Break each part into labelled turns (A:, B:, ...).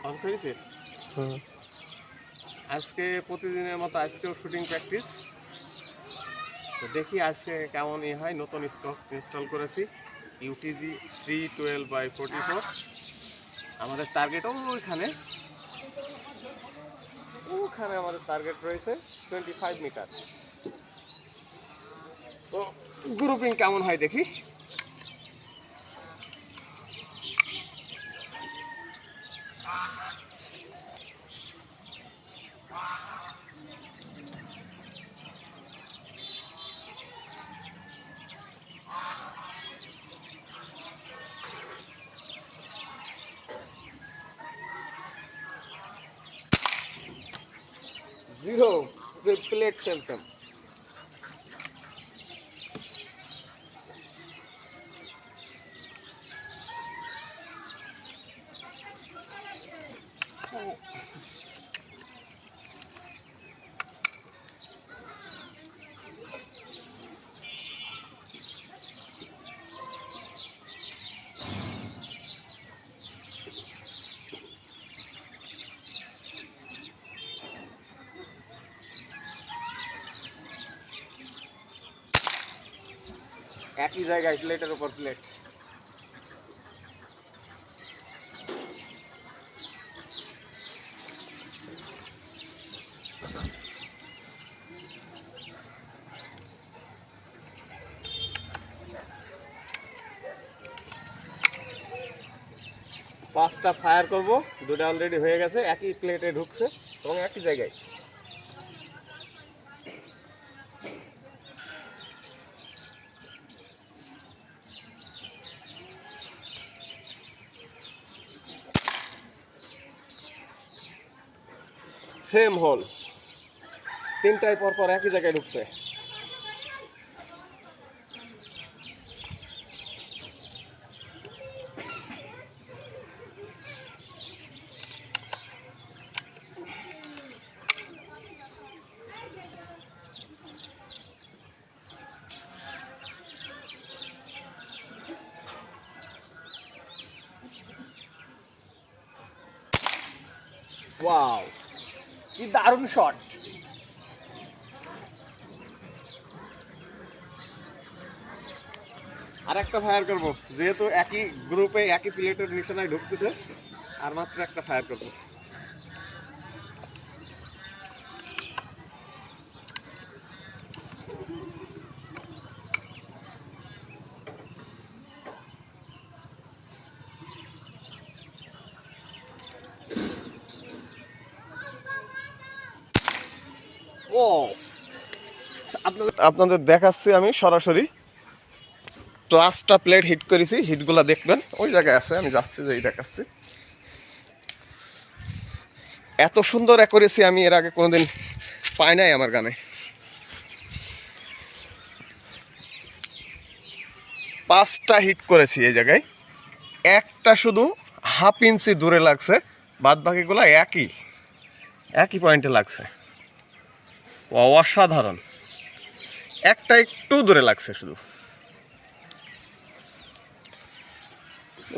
A: Of হয়েছে। আজকে প্রতিদিনের মতো আজকেও শুটিং প্র্যাকটিস। তো দেখি আজকে কেমন হয়। নতুন স্টক ইনস্টল করেছি ইউটিজি 312/44। আমাদের টার্গেট ওইখানে আমাদের টার্গেট রয়েছে 25 মিটার। তো গ্রুপিং কেমন হয় দেখি। জিরো প্লেট সেলসাম। একই জায়গায় প্লেটের উপর প্লেট। পাঁচটা ফায়ার করব, দুটো অলরেডি হয়ে গেছে, একই প্লেটে ঢুকছে এবং একই জায়গায়। সেম হোল, তিনটায় পর পর একই জায়গায় ঢুকছে। ওয়াও, কি দারুণ শট। আর একটা ফায়ার করব, যেহেতু একই গ্রুপে একই প্লেটের নিশানায় ঢুকতেছে, আর মাত্র একটা ফায়ার করব। ও, আপনাদের দেখাচ্ছি আমি সরাসরি। ক্লাসটা প্লেট হিট করেছি, হিটগুলা দেখবেন ওই জায়গায় আছে, আমি যাচ্ছি যেই দেখাচ্ছি। এত সুন্দর করেছি আমি এর আগে কোনোদিন পাই নাই আমার গানে। 5টা হিট করেছি এই জায়গায়, একটা শুধু হাফ ইঞ্চি দূরে লাগছে, বাদ বাকিগুলো একই পয়েন্টে লাগছে। অসাধারণ। একটা একটু দূরে লাগছে, শুধু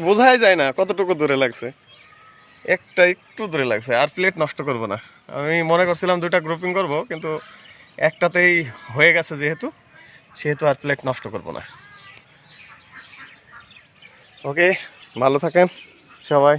A: বোঝাই যায় না কতটুকু দূরে লাগছে। একটা একটু দূরে লাগছে। আর প্লেট নষ্ট করব না, আমি মনে করছিলাম দুইটা গ্রুপিং করব, কিন্তু একটাতেই হয়ে গেছে সেহেতু আর প্লেট নষ্ট করব না। ওকে, ভালো থাকেন সবাই।